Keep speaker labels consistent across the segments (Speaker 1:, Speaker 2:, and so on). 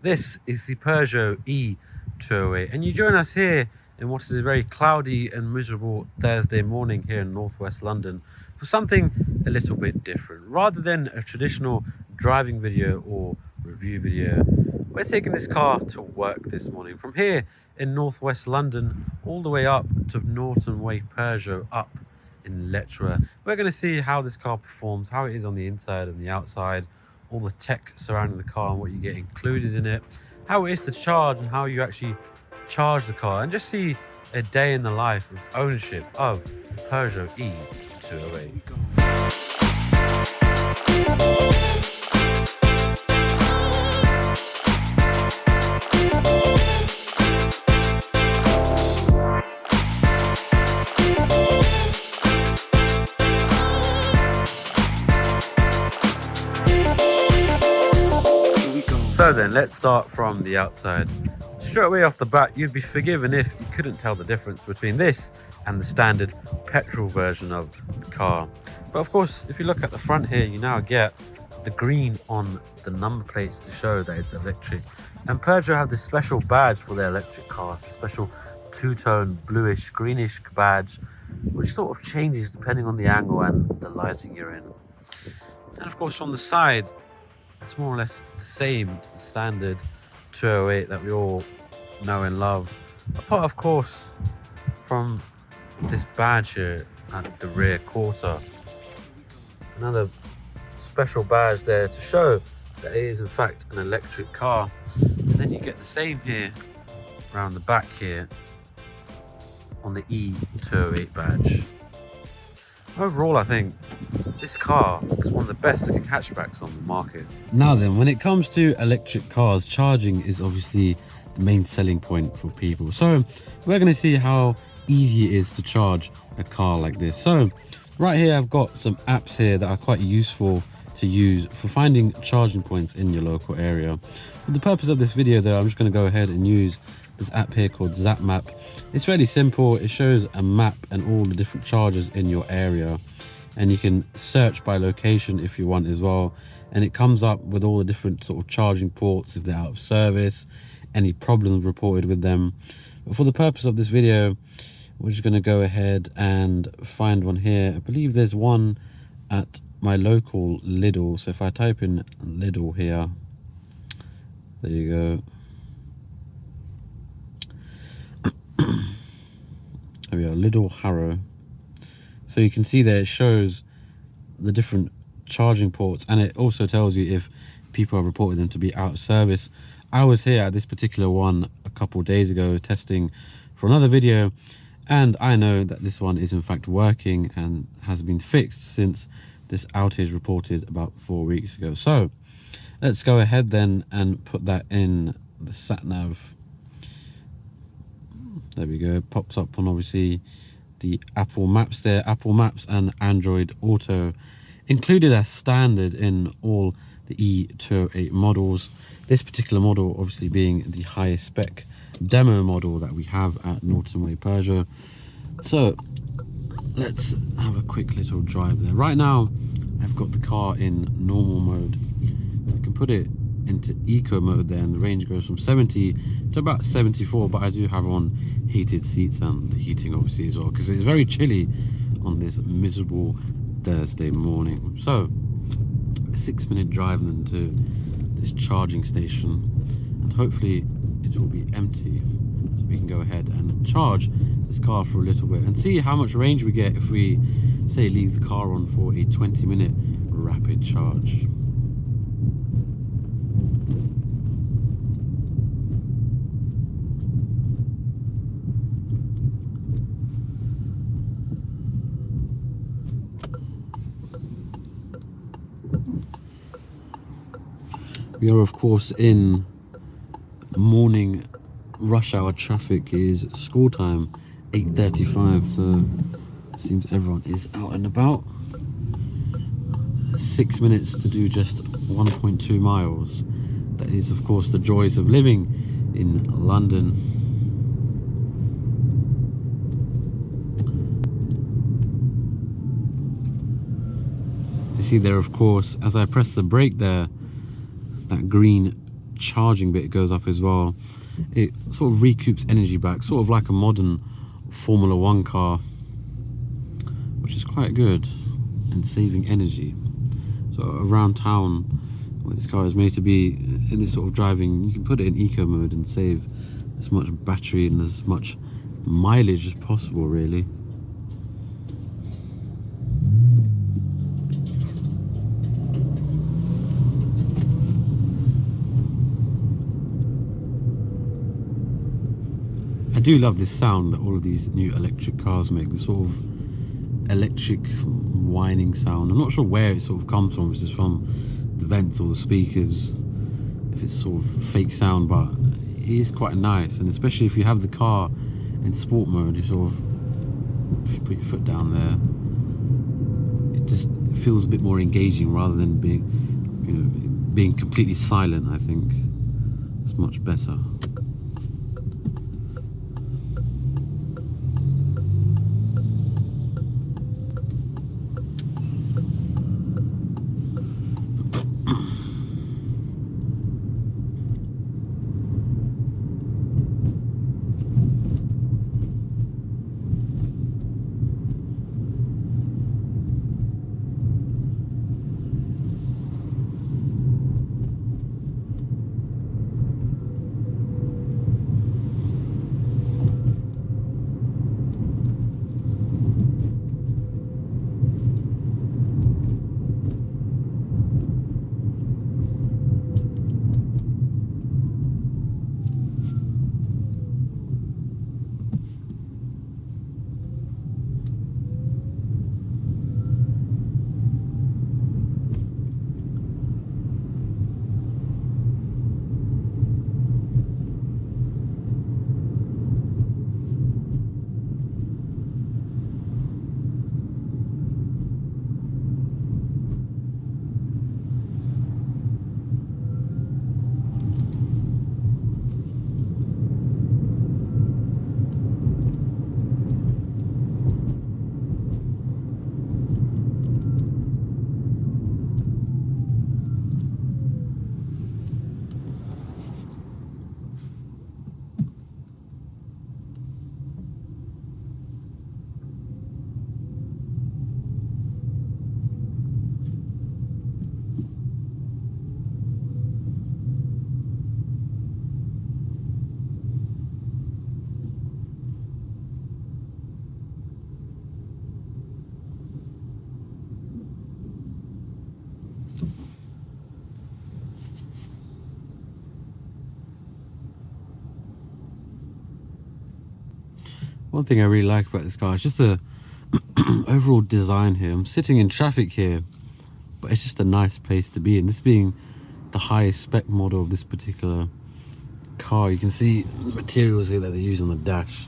Speaker 1: This is the Peugeot e-208 and you join us here in what is a very cloudy and miserable Thursday morning here in northwest London for something a little bit different. Rather than a traditional driving video or review video, we're taking this car to work this morning from here in northwest London all the way up to Motorway Peugeot up in Letchworth. We're going to see how this car performs, how it is on the inside and the outside, all the tech surrounding the car and what you get included in it, how it is to charge and how you actually charge the car, and just see a day in the life of ownership of the Peugeot e-208. So then, let's start from the outside. Straight away off the bat, you'd be forgiven if you couldn't tell the difference between this and the standard petrol version of the car. But of course, if you look at the front here, you now get the green on the number plates to show that it's electric. And Peugeot have this special badge for their electric cars, a special two-tone bluish greenish badge, which sort of changes depending on the angle and the lighting you're in. And of course, from the side, it's more or less the same to the standard 208 that we all know and love, apart of course from this badge here at the rear quarter. Another special badge there to show that it is in fact an electric car. And then you get the same here around the back here on the e-208 badge. Overall, I think this car is one of the best looking hatchbacks on the market. Now then, when it comes to electric cars, charging is obviously the main selling point for people. So we're going to see how easy it is to charge a car like this. So right here, I've got some apps here that are quite useful to use for finding charging points in your local area. For the purpose of this video though, I'm just going to go ahead and use this app here called ZapMap. It's really simple. It shows a map and all the different chargers in your area, and you can search by location if you want as well, and it comes up with all the different sort of charging ports, if they're out of service, any problems reported with them. But for the purpose of this video, we're just going to go ahead and find one here. I believe there's one at my local Lidl. So if I type in Lidl here, there you go. There we go, Lidl Harrow. So you can see there it shows the different charging ports, and it also tells you if people have reported them to be out of service. I was here at this particular one a couple of days ago testing for another video, and I know that this one is in fact working and has been fixed since this outage reported about 4 weeks ago. So let's go ahead then and put that in the sat nav. There we go, it pops up on obviously the Apple Maps there, Apple Maps and Android Auto, included as standard in all the e-208 models. This particular model obviously being the highest spec demo model that we have at Motorway Peugeot. So let's have a quick little drive there. Right now I've got the car in normal mode. I can put it into eco mode there, and the range goes from 70 to about 74, but I do have on heated seats and the heating obviously as well, because it's very chilly on this miserable Thursday morning. So a 6-minute drive then to this charging station, and hopefully it will be empty so we can go ahead and charge this car for a little bit and see how much range we get if we say leave the car on for a 20-minute rapid charge. We are of course in morning rush hour traffic. It is school time, 8:35, so it seems everyone is out and about. 6 minutes to do just 1.2 miles. That is of course the joys of living in London. You see there, of course, as I press the brake there, that green charging bit goes up as well. It sort of recoups energy back, sort of like a modern Formula 1 car, which is quite good in saving energy. So around town, where this car is made to be in this sort of driving, you can put it in eco mode and save as much battery and as much mileage as possible, really. I do love this sound that all of these new electric cars make, the sort of electric whining sound. I'm not sure where it sort of comes from, if it's from the vents or the speakers, if it's sort of fake sound, but it is quite nice. And especially if you have the car in sport mode, you sort of, if you put your foot down there, it just feels a bit more engaging rather than being, you know, being completely silent. I think it's much better. One thing I really like about this car is just the overall design here. I'm sitting in traffic here, but it's just a nice place to be in. This being the highest spec model of this particular car, you can see the materials here that they use on the dash,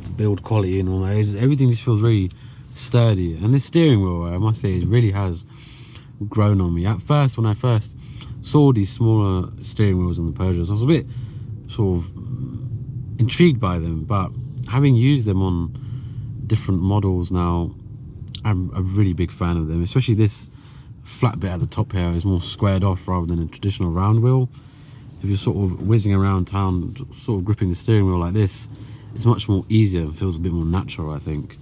Speaker 1: the build quality and all that. Everything just feels really sturdy. And this steering wheel, I must say, it really has grown on me. At first, when I first saw these smaller steering wheels on the Peugeots, I was a bit sort of intrigued by them, but having used them on different models now, I'm a really big fan of them. Especially this flat bit at the top here is more squared off rather than a traditional round wheel. If you're sort of whizzing around town, sort of gripping the steering wheel like this, it's much more easier and feels a bit more natural, I think.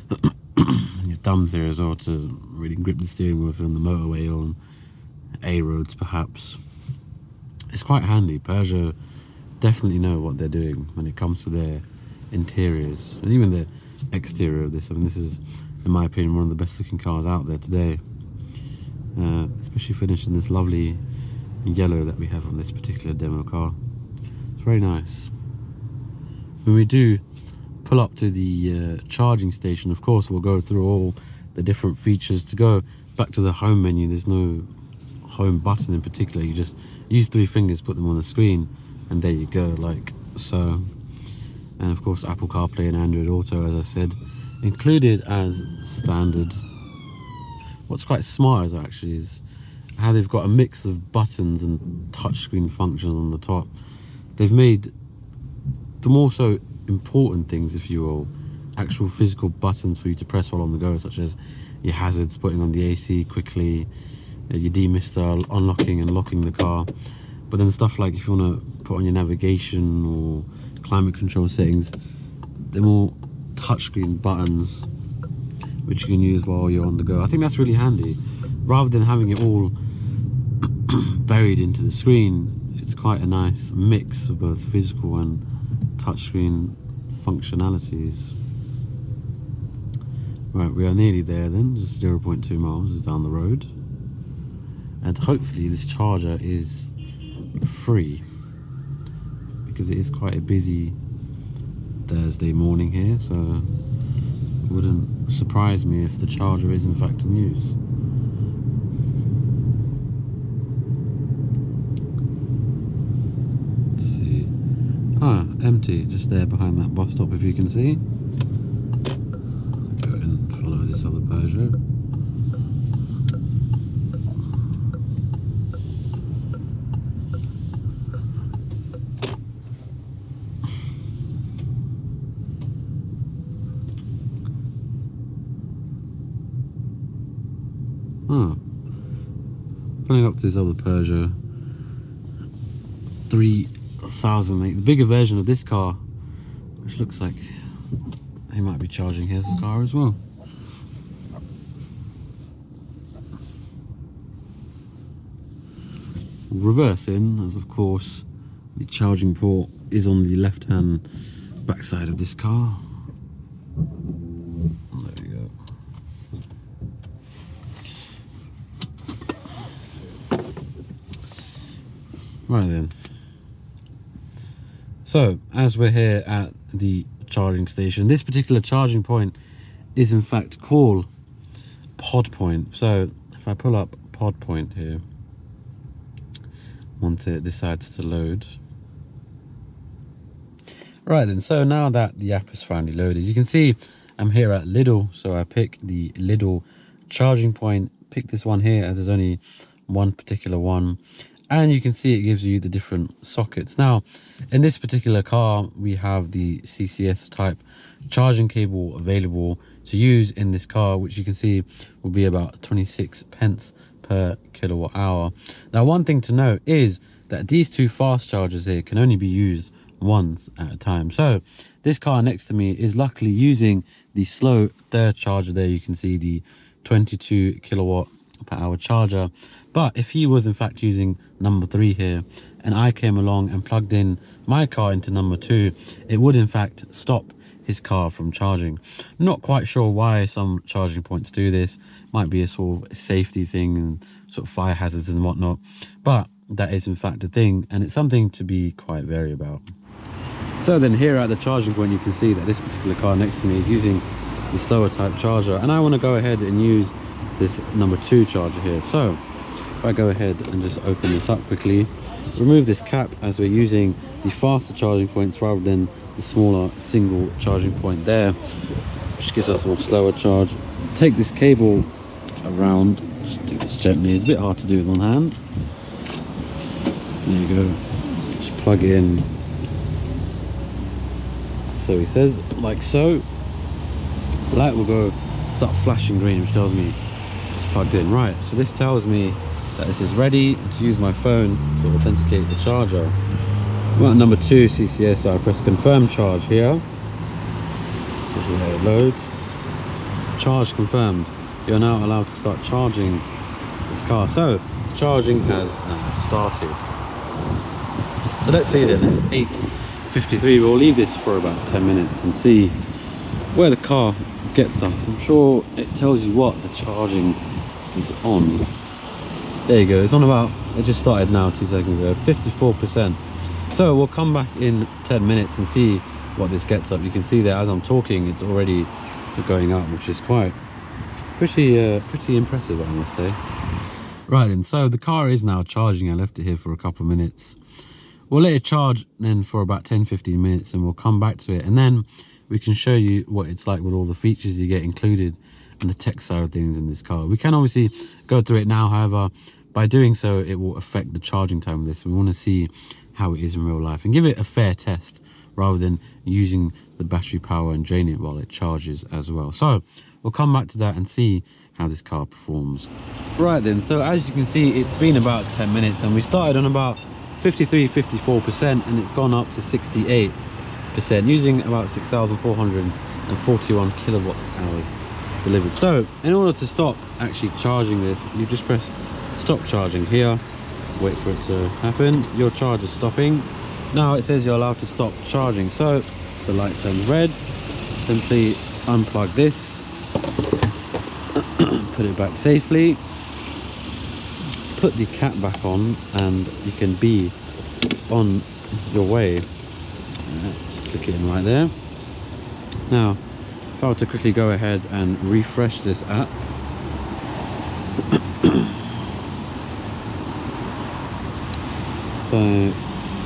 Speaker 1: And your thumbs here as well to really grip the steering wheel if you're on the motorway or on A roads perhaps. It's quite handy. Peugeot definitely know what they're doing when it comes to their interiors and even the exterior of this. I mean, this is, in my opinion, one of the best looking cars out there today, especially finished in this lovely yellow that we have on this particular demo car. It's very nice. When we do pull up to the charging station, of course we'll go through all the different features. To go back to the home menu, there's no home button in particular. You just use 3 fingers, put them on the screen, and there you go, like so. And of course Apple CarPlay and Android Auto, as I said, included as standard. What's quite smart actually is how they've got a mix of buttons and touchscreen functions on the top. They've made the more so important things, if you will, actual physical buttons for you to press while on the go, such as your hazards, putting on the AC quickly, your demister, unlocking and locking the car. But then stuff like if you want to put on your navigation or climate control settings, they're more touchscreen buttons which you can use while you're on the go. I think that's really handy. Rather than having it all buried into the screen, it's quite a nice mix of both physical and touchscreen functionalities. Right, we are nearly there then, just 0.2 miles is down the road. And hopefully this charger is free, because it is quite a busy Thursday morning here, so it wouldn't surprise me if the charger is in fact in use. Let's see. Ah, empty, just there behind that bus stop if you can see. Go and follow this other Peugeot. Pulling up to this other Peugeot 3008, the bigger version of this car, which looks like he might be charging his car as well. Reversing, as of course the charging port is on the left hand backside of this car. There we go. Right then, so as we're here at the charging station, this particular charging point is in fact called Pod Point. So if I pull up Pod Point here, once it decides to load. Right then, so now that the app is finally loaded, you can see I'm here at Lidl, so I pick the Lidl charging point, pick this one here as there's only one particular one. And you can see it gives you the different sockets. Now, in this particular car, we have the CCS type charging cable available to use in this car, which you can see will be about 26 pence per kilowatt hour. Now, one thing to note is that these two fast chargers here can only be used once at a time. So this car next to me is luckily using the slow third charger there. You can see the 22 kilowatt per hour charger. But if he was in fact using number 3 here, and I came along and plugged in my car into number 2, it would in fact stop his car from charging. Not quite sure why some charging points do this. Might be a sort of safety thing and sort of fire hazards and whatnot, but that is in fact a thing, and it's something to be quite wary about. So then here at the charging point, you can see that this particular car next to me is using the slower type charger, and I want to go ahead and use this number 2 charger here. So if I go ahead and just open this up quickly, remove this cap as we're using the faster charging points rather than the smaller single charging point there, which gives us a more slower charge. Take this cable around, just do this gently, it's a bit hard to do with one hand. There you go, just plug in. So he says, like so, the light will go, start flashing green, which tells me it's plugged in. Right, so this tells me that this is ready to use my phone to authenticate the charger. I'm at number 2 CCS, so I press confirm charge here. Just let it load. Charge confirmed. You're now allowed to start charging this car. So charging has now started. So let's see then, it's 8:53. We'll leave this for about 10 minutes and see where the car gets us. I'm sure it tells you what the charging is on. There you go, it's on about, it just started now 2 seconds ago, 54%. So we'll come back in 10 minutes and see what this gets up. You can see that as I'm talking, it's already going up, which is quite pretty impressive, I must say. Right then, so the car is now charging. I left it here for a couple of minutes. We'll let it charge then for about 10-15 minutes and we'll come back to it, and then we can show you what it's like with all the features you get included and the tech side of things in this car. We can obviously go through it now, however, by doing so it will affect the charging time of this. We want to see how it is in real life and give it a fair test rather than using the battery power and drain it while it charges as well. So we'll come back to that and see how this car performs. Right then, so as you can see, it's been about 10 minutes and we started on about 54%, and it's gone up to 68%, using about 6,441 kilowatts hours delivered. So in order to stop actually charging this, you just press stop charging here, wait for it to happen. Your charge is stopping. Now it says you're allowed to stop charging, so the light turns red. Simply unplug this, put it back safely, put the cap back on, and you can be on your way. Just click it in right there. Now if I were to quickly go ahead and refresh this app, so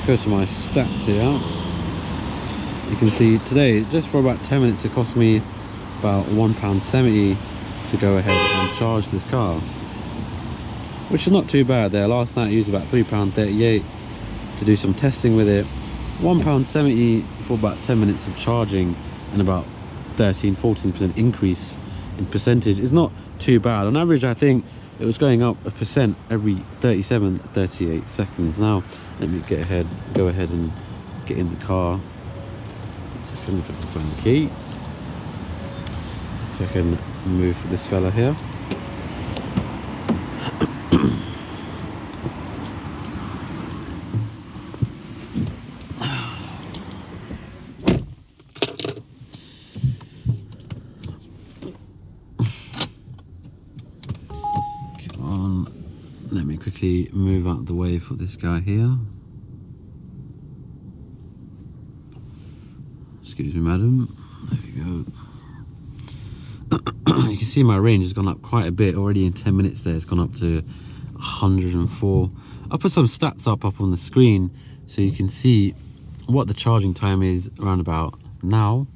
Speaker 1: go to my stats here, you can see today just for about 10 minutes it cost me about £1.70 to go ahead and charge this car, which is not too bad there. Last night I used about £3.38 to do some testing with it. £1.70 for about 10 minutes of charging and about 13-14% increase in percentage is not too bad. On average I think it was going up 1% every 37-38 seconds. Now let me go ahead and get in the car. A second, if I can find the key, so I can move for this fella here. Let me quickly move out the way for this guy here. Excuse me, madam. There we go. You can see my range has gone up quite a bit already in 10 minutes there. It's gone up to 104. I'll put some stats up on the screen so you can see what the charging time is around about now.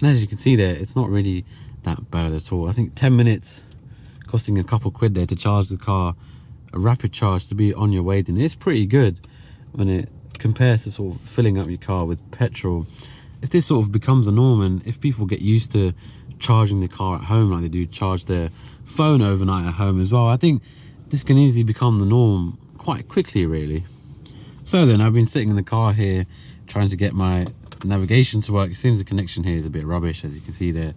Speaker 1: And as you can see there, it's not really that bad at all. I think 10 minutes costing a couple quid there to charge the car, a rapid charge to be on your way, then it's pretty good when it compares to sort of filling up your car with petrol. If this sort of becomes a norm, and if people get used to charging the car at home like they do charge their phone overnight at home as well, I think this can easily become the norm quite quickly, really. So then I've been sitting in the car here trying to get my navigation to work. It seems the connection here is a bit rubbish. As you can see there,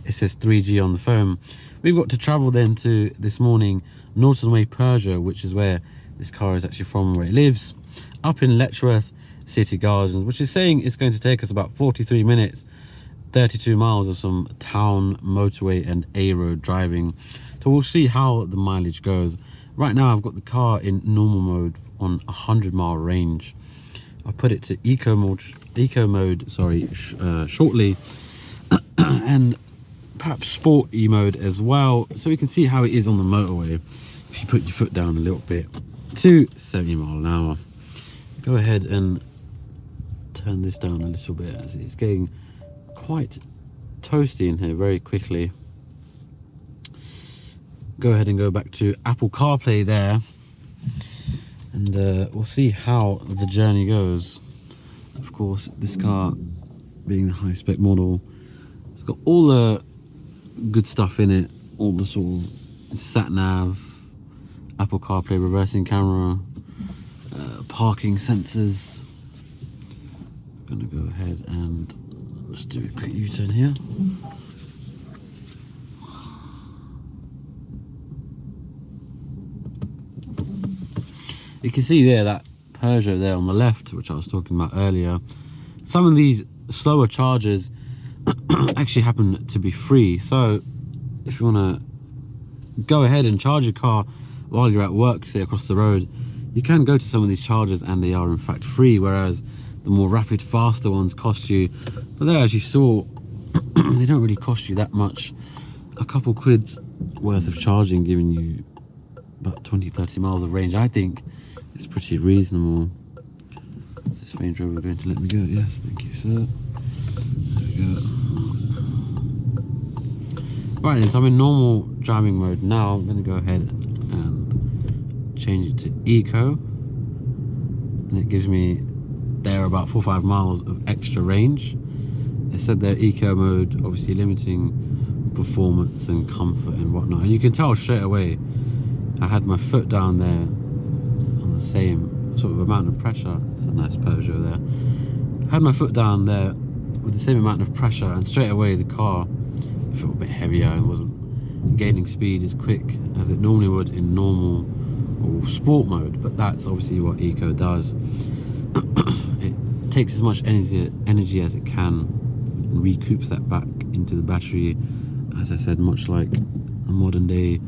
Speaker 1: it says 3G on the phone. We've got to travel then to this morning Motorway Peugeot, which is where this car is actually from, where it lives, up in Letchworth City Gardens, which is saying it's going to take us about 43 minutes, 32 miles of some town motorway and A road driving. So we'll see how the mileage goes. Right now I've got the car in normal mode on 100-mile range. I'll put it to eco mode shortly, and perhaps sport mode as well, so we can see how it is on the motorway. If you put your foot down a little bit to 70 miles an hour, go ahead and turn this down a little bit, as it's getting quite toasty in here very quickly. Go ahead and go back to Apple CarPlay there, and we'll see how the journey goes. Of course, this car, being the high spec model, it's got all the good stuff in it, all the sort of sat nav, Apple CarPlay, reversing camera, parking sensors. I'm gonna go ahead and just do a quick U-turn here. You can see there that Peugeot there on the left, which I was talking about earlier. Some of these slower chargers actually happen to be free, so if you want to go ahead and charge your car while you're at work, say across the road, you can go to some of these chargers and they are in fact free, whereas the more rapid, faster ones cost you. But there, as you saw, they don't really cost you that much. A couple quid's worth of charging, giving you about 20-30 miles of range. I think it's pretty reasonable. Is this Range Rover going to let me go? Yes, thank you, sir. There we go. Right then, so I'm in normal driving mode now. I'm going to go ahead and change it to Eco, and it gives me there about 4 or 5 miles of extra range. said their eco mode, obviously limiting performance and comfort and whatnot. And you can tell straight away, I had my foot down there on the same sort of amount of pressure. It's a nice Peugeot there. I had my foot down there with the same amount of pressure, and straight away the car felt a bit heavier and wasn't gaining speed as quick as it normally would in normal or sport mode. But that's obviously what eco does. It takes as much energy as it can and recoups that back into the battery, as I said, much like a modern day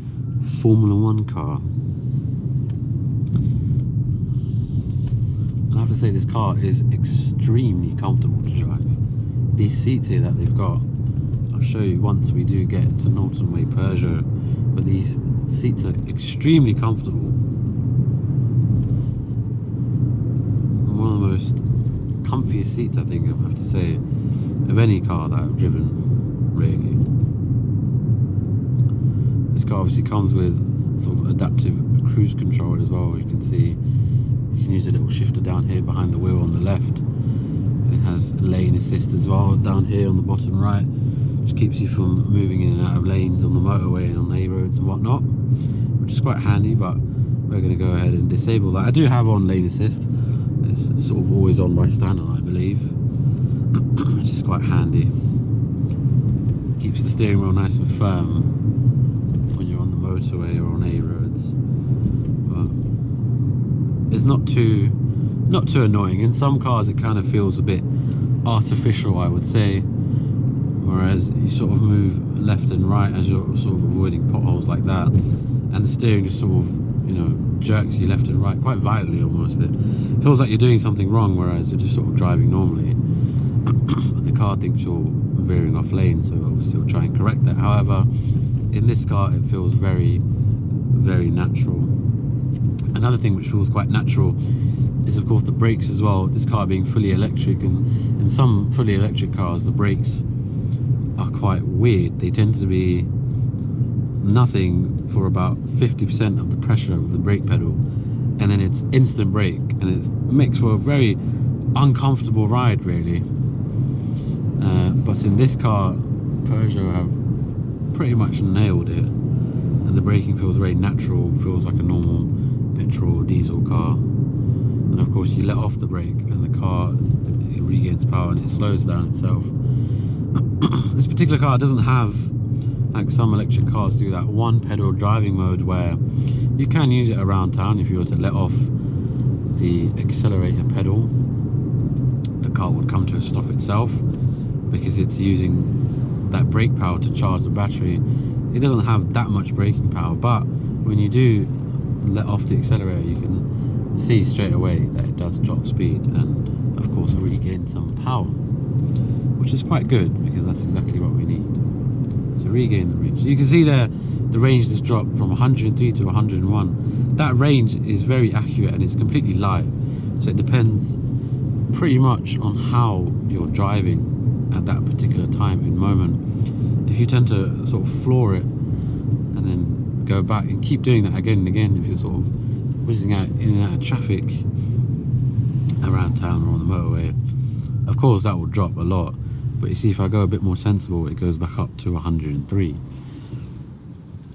Speaker 1: Formula 1 car. And I have to say, this car is extremely comfortable to drive. These seats here that they've got, I'll show you once we do get to Motorway Peugeot, but these seats are extremely comfortable. One of the most comfiest seats, I think, I have to say, of any car that I've driven, really. This car obviously comes with sort of adaptive cruise control as well. You can see you can use a little shifter down here behind the wheel on the left. It has lane assist as well down here on the bottom right, which keeps you from moving in and out of lanes on the motorway and on A roads and whatnot, which is quite handy. But we're going to go ahead and disable that. I do have on lane assist. It's sort of always on my standard, I believe, which is quite handy. Keeps the steering wheel nice and firm when you're on the motorway or on A roads. But it's not too annoying. In some cars it kind of feels a bit artificial, I would say, whereas you sort of move left and right as you're sort of avoiding potholes like that, and the steering just sort of, you know, jerks you left and right quite violently almost. It feels like you're doing something wrong, whereas you're just sort of driving normally. But the car thinks you're veering off lane, so obviously it'll try and correct that. However, in this car it feels very, very natural. Another thing which feels quite natural is, of course, the brakes as well. This car being fully electric, and in some fully electric cars the brakes are quite weird. They tend to be nothing for about 50% of the pressure of the brake pedal, and then it's instant brake, and it makes for a very uncomfortable ride, really. But in this car, Peugeot have pretty much nailed it, and the braking feels very natural, feels like a normal petrol or diesel car. And of course you let off the brake and the car, it regains power and it slows down itself. This particular car doesn't have, like some electric cars do, that one pedal driving mode where you can use it around town. If you were to let off the accelerator pedal, the car would come to a stop itself because it's using that brake power to charge the battery. It doesn't have that much braking power, but when you do let off the accelerator, you can see straight away that it does drop speed and of course regain some power, which is quite good because that's exactly what we need to regain the range. You can see there the range has dropped from 103 to 101. That range is very accurate and it's completely live, so it depends pretty much on how you're driving at that particular time and moment. If you tend to sort of floor it and then go back and keep doing that again and again, if you're sort of whizzing out in and out of traffic around town or on the motorway, of course that will drop a lot. But you see, if I go a bit more sensible, it goes back up to 103,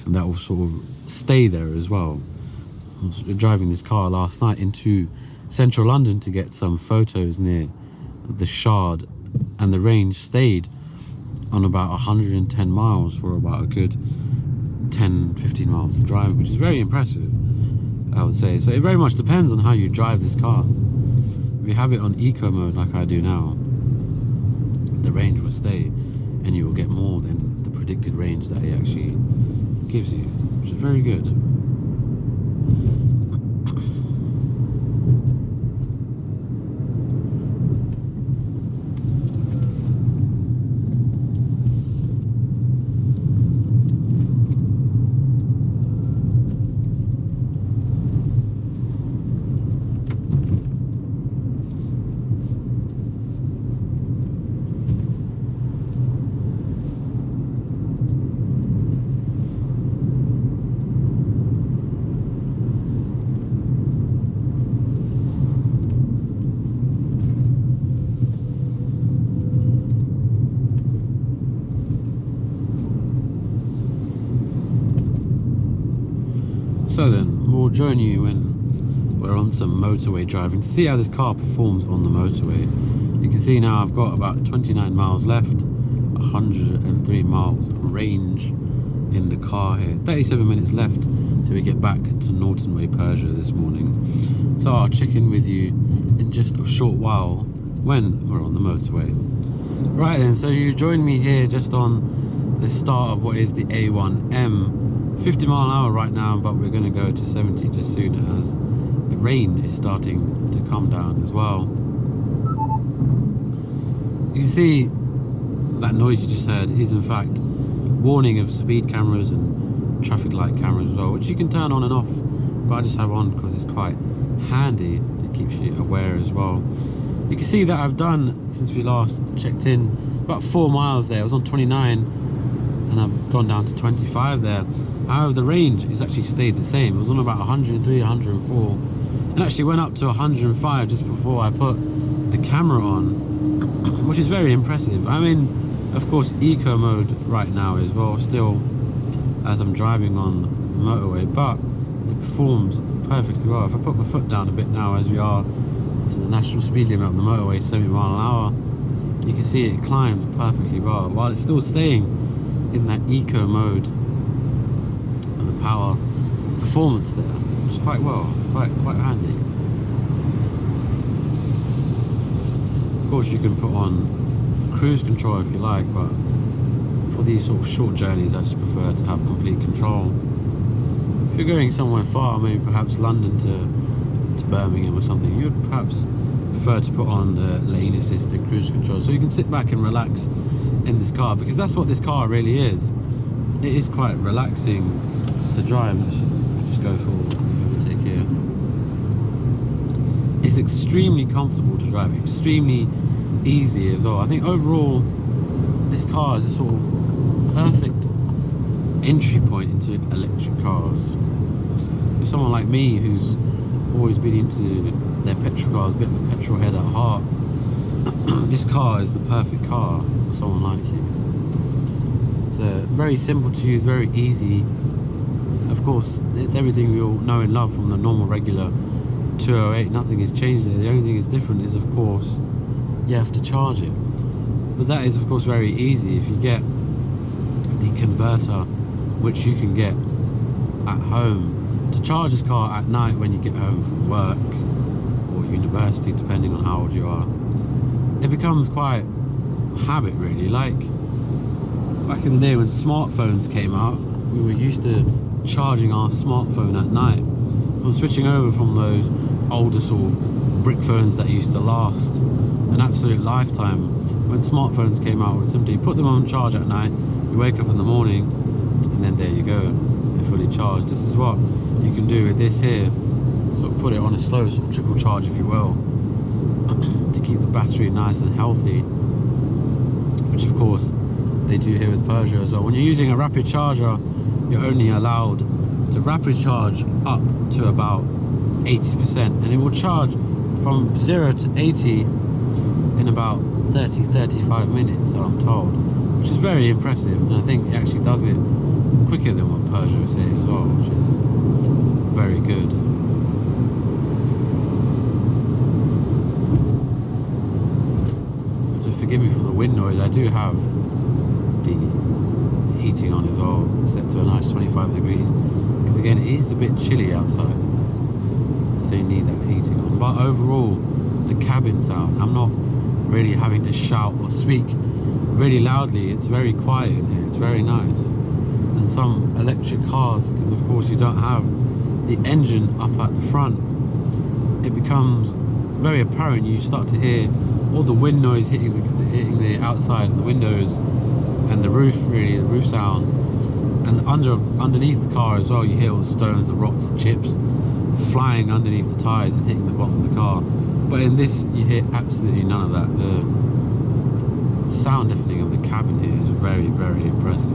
Speaker 1: and that will sort of stay there as well. I was driving this car last night into central London to get some photos near the Shard, and the range stayed on about 110 miles for about a good 10-15 miles of driving, which is very impressive, I would say. So it very much depends on how you drive this car. If you have it on eco mode like I do now, the range will stay and you will get more than the predicted range that it actually gives you, which is very good. So then, we'll join you when we're on some motorway driving to see how this car performs on the motorway. You can see now I've got about 29 miles left, 103 miles range in the car here. 37 minutes left till we get back to Motorway Peugeot this morning. So I'll check in with you in just a short while when we're on the motorway. Right then, so you join me here just on the start of what is the A1M. 50 mile an hour right now, but we're going to go to 70 just soon as the rain is starting to come down as well. You can see that noise you just heard is in fact warning of speed cameras and traffic light cameras as well, which you can turn on and off, but I just have on because it's quite handy. It keeps you aware as well. You can see that I've done, since we last checked in, about 4 miles there. I was on 29 and I've gone down to 25 there. However, the range has actually stayed the same. It was on about 103, 104, and actually went up to 105 just before I put the camera on, which is very impressive. I'm in, of course, eco mode right now as well, still, as I'm driving on the motorway, but it performs perfectly well. If I put my foot down a bit now, as we are to the national speed limit on the motorway, 70 mile an hour, you can see it climbs perfectly well, while it's still staying in that eco mode of the power performance there, which is quite well, quite handy. Of course, you can put on cruise control if you like, but for these sort of short journeys, I just prefer to have complete control. If you're going somewhere far, maybe perhaps London to Birmingham or something, you'd perhaps prefer to put on the lane assisted cruise control, so you can sit back and relax in this car, because that's what this car really is. It is quite relaxing to drive. Let's just go for the overtake here. It's extremely comfortable to drive, extremely easy as well. I think overall this car is a sort of perfect entry point into electric cars. For someone like me who's always been into their petrol cars, a bit of a petrol head at heart, this car is the perfect car for someone like you. It's very simple to use, very easy. Of course, it's everything we all know and love from the normal regular 208. Nothing has changed there. The only thing that's different is, of course, you have to charge it. But that is, of course, very easy if you get the converter, which you can get at home, to charge this car at night when you get home from work or university, depending on how old you are. It becomes quite a habit, really. Like back in the day when smartphones came out, we were used to charging our smartphone at night. I'm switching over from those older sort of brick phones that used to last an absolute lifetime. When smartphones came out, we'd simply put them on charge at night, you wake up in the morning, and then there you go, they're fully charged. This is what you can do with this here, sort of put it on a slow sort of trickle charge, if you will, to keep the battery nice and healthy, which of course they do here with Peugeot as well. When you're using a rapid charger, you're only allowed to rapid charge up to about 80%, and it will charge from 0 to 80 in about 30-35 minutes, so I'm told, which is very impressive, and I think it actually does it quicker than what Peugeot say as well, which is very good. But to forgive me for the wind noise, I do have the heating on as well, set to a nice 25 degrees, because again it is a bit chilly outside, so you need that heating on. But overall, the cabin sound, I'm not really having to shout or speak really loudly. It's very quiet in here, it's very nice. And some electric cars, because of course you don't have the engine up at the front, it becomes very apparent. You start to hear all the wind noise hitting the outside of the windows and the roof, really, the roof sound. And underneath the car as well, you hear all the stones, the rocks, the chips flying underneath the tyres and hitting the bottom of the car. But in this, you hear absolutely none of that. The sound deafening of the cabin here is very, very impressive.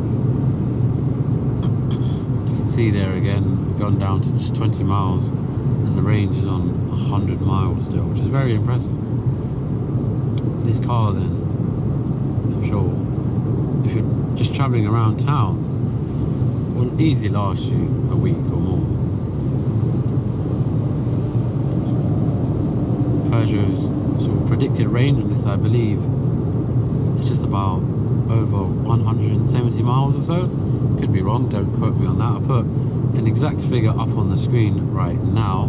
Speaker 1: You can see there again, we've gone down to just 20 miles and the range is on 100 miles still, which is very impressive. This car then, I'm sure, if you're just travelling around town, will easily last you a week or more. Peugeot's sort of predicted range on this, I believe it's just about over 170 miles or so. Could be wrong, don't quote me on that. I'll put an exact figure up on the screen right now.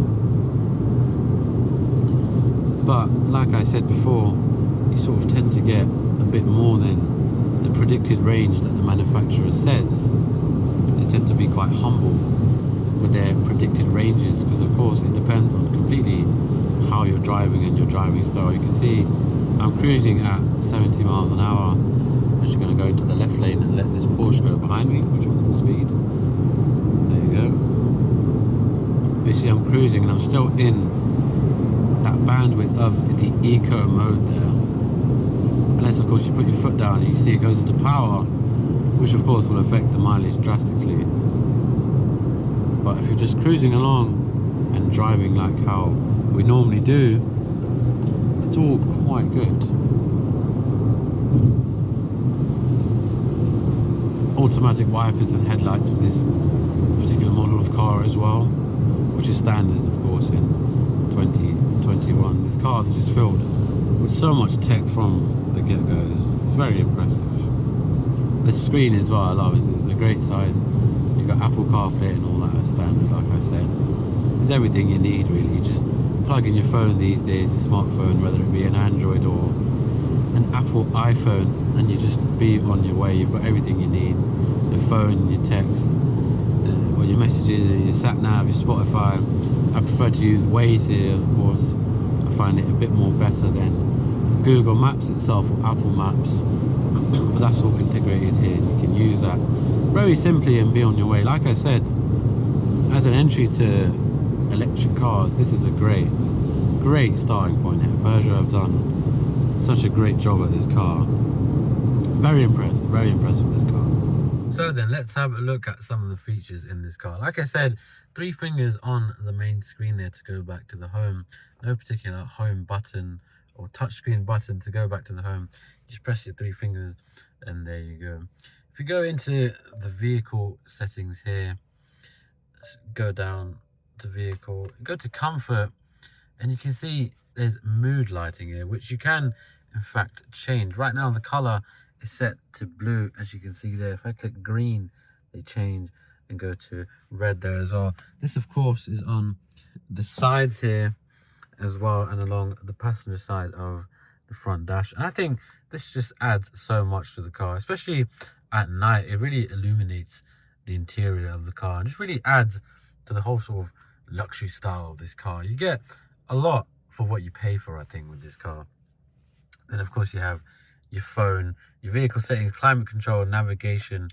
Speaker 1: But like I said before, you sort of tend to get a bit more than the predicted range that the manufacturer says. They tend to be quite humble with their predicted ranges, because of course it depends on completely how you're driving and your driving style. You can see I'm cruising at 70 miles an hour. I'm just going to go into the left lane and let this Porsche go behind me, which wants the speed. There you go. You see I'm cruising and I'm still in that bandwidth of the eco mode there. Unless of course you put your foot down and you see it goes into power, which of course will affect the mileage drastically. But if you're just cruising along and driving like how we normally do, it's all quite good. Automatic wipers and headlights for this particular model of car as well, which is standard of course in 2021. These cars are just filled with so much tech from the get-go. It's very impressive. The screen as well, I love it. It's a great size. You've got Apple CarPlay and all that as standard, like I said. It's everything you need really. You just plug in your phone these days, a smartphone, whether it be an Android or an Apple iPhone, and you just be on your way. You've got everything you need. Your phone, your text, or your messages, your sat nav, your Spotify. I prefer to use Waze here, of course. I find it a bit more better than Google Maps itself or Apple Maps. But that's all integrated here. You can use that very simply and be on your way. Like I said, as an entry to electric cars, this is a great starting point here. Peugeot have done such a great job at this car. Very impressed with this car. So then let's have a look at some of the features in this car. Like I said, 3 fingers on the main screen there to go back to the home. No particular home button or touchscreen button to go back to the home. Just press your 3 fingers and there you go. If you go into the vehicle settings here, go down to vehicle, go to comfort, and you can see there's mood lighting here, which you can in fact change. Right now the color is set to blue, as you can see there. If I click green, they change and go to red there as well. This of course is on the sides here as well, and along the passenger side of the front dash. And I think this just adds so much to the car, especially at night. It really illuminates the interior of the car and just really adds to the whole sort of luxury style of this car. You get a lot for what you pay for, I think, with this car. Then of course you have your phone, your vehicle settings, climate control, navigation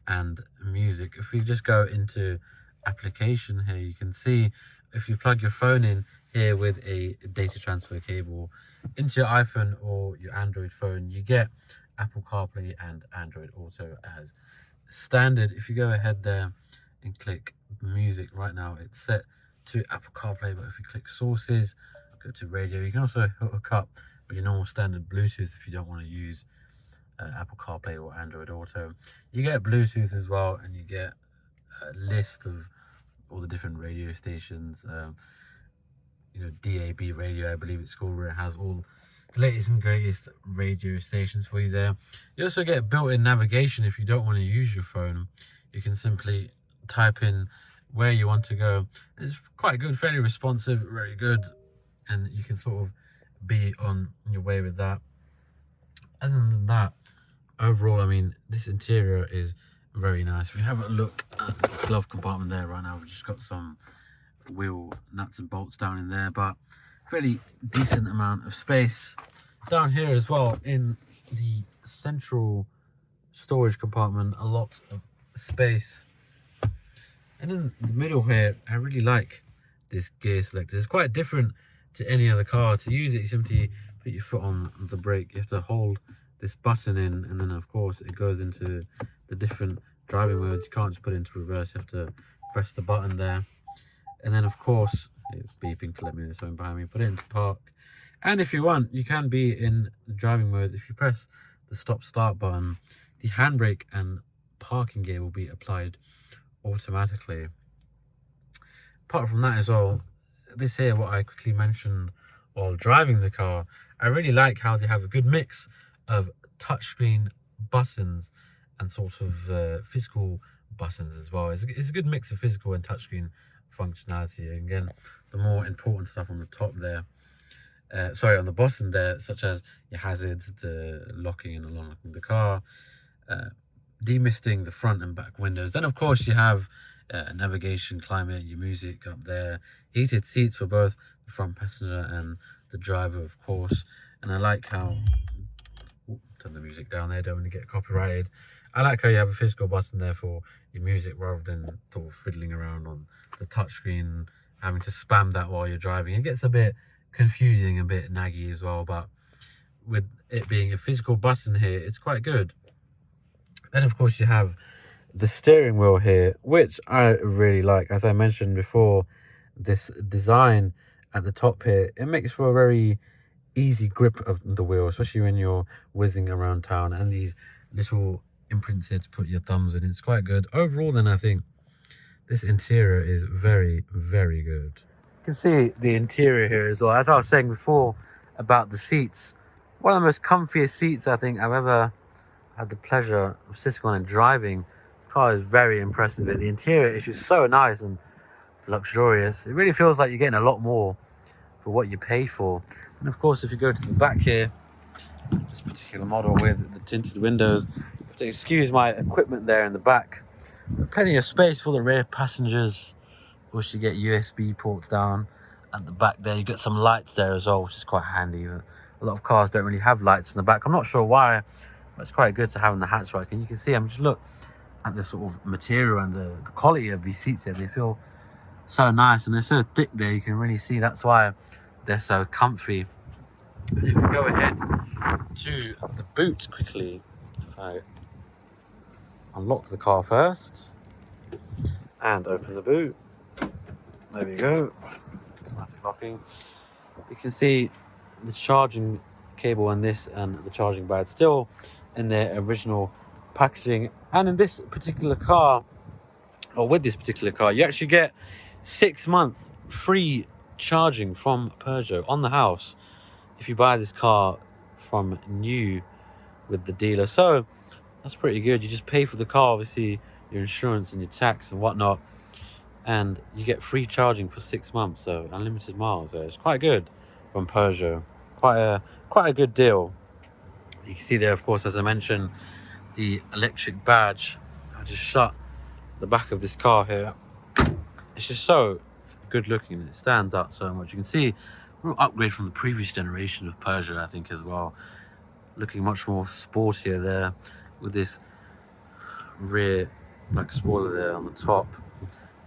Speaker 1: and music. If you just go into application here, you can see if you plug your phone in here with a data transfer cable into your iPhone or your Android phone, you get Apple CarPlay and Android Auto as standard. If you go ahead there and click music, right now it's set to Apple CarPlay, but if you click sources, go to radio, you can also hook up with your normal standard Bluetooth if you don't want to use Apple CarPlay or Android Auto. You get Bluetooth as well, and you get a list of all the different radio stations, DAB radio, I believe it's called, where it has all the latest and greatest radio stations for you there. You also get built-in navigation. If you don't want to use your phone, you can simply type in where you want to go. It's quite good, fairly responsive, very good, and you can sort of be on your way with that. Other than that, overall, I mean, this interior is very nice. If you have a look at the glove compartment there right now, we've just got some wheel nuts and bolts down in there, but fairly decent amount of space down here as well in the central storage compartment. A lot of space, and in the middle here, I really like this gear selector. It's quite different to any other car. To use it, you simply put your foot on the brake. You have to hold this button in, and then of course it goes into the different driving modes. You can't just put it into reverse. You have to press the button there, and then of course it's beeping to let me know there's something behind me. Put it into park, and if you want, you can be in the driving mode. If you press the stop start button, the handbrake and parking gear will be applied automatically. Apart from that as well, this here, what I quickly mentioned while driving the car. I really like how they have a good mix of touchscreen buttons and sort of physical buttons as well. It's a good mix of physical and touchscreen functionality. And again, the more important stuff on the top there, on the bottom there, such as your hazards, the locking and unlocking the car, demisting the front and back windows. Then of course you have navigation, climate, your music up there, heated seats for both the front passenger and the driver, of course. And I like how, turn the music down there, don't want to get copyrighted. I like how you have a physical button there for your music rather than sort of fiddling around on the touchscreen, having to spam that while you're driving. It gets a bit confusing, a bit naggy as well, but with it being a physical button here, it's quite good. Then of course you have the steering wheel here, which I really like. As I mentioned before, this design at the top here, it makes for a very easy grip of the wheel, especially when you're whizzing around town, and these little imprints here to put your thumbs in. It's quite good. Overall then, I think this interior is very, very good. You can see the interior here as well. As I was saying before about the seats, one of the most comfiest seats I think I've ever had the pleasure of sitting on and driving. This car is very impressive. The interior is just so nice and luxurious. It really feels like you're getting a lot more for what you pay for. And of course, if you go to the back here, this particular model with the tinted windows, you have to excuse my equipment there in the back. But plenty of space for the rear passengers. Of course, you get USB ports down at the back there. You get some lights there as well, which is quite handy. A lot of cars don't really have lights in the back. I'm not sure why, but it's quite good to have in the hatchback. And you can see, just look at the sort of material and the quality of these seats here. They feel so nice and they're so thick there. You can really see that's why they're so comfy. And if we go ahead to the boot quickly, if I unlock the car first and open the boot, there we go, automatic locking. You can see the charging cable on this and the charging pad still in their original packaging. And in this particular car, or with this particular car, you actually get 6 months free charging from Peugeot on the house if you buy this car from new with the dealer. So that's pretty good. You just pay for the car, obviously your insurance and your tax and whatnot, and you get free charging for 6 months, so unlimited miles there. It's quite good from Peugeot. Quite a good deal. You can see there, of course, as I mentioned, the electric badge. I just shut the back of this car here. It's just so good looking. It stands out so much. You can see real upgrade from the previous generation of Peugeot, I think, as well. Looking much more sportier there with this rear black spoiler there on the top,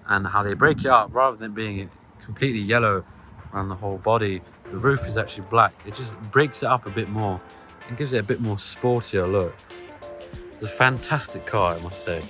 Speaker 1: and how they break it up rather than being completely yellow around the whole body. The roof is actually black. It just breaks it up a bit more and gives it a bit more sportier look. It's a fantastic car, I must say.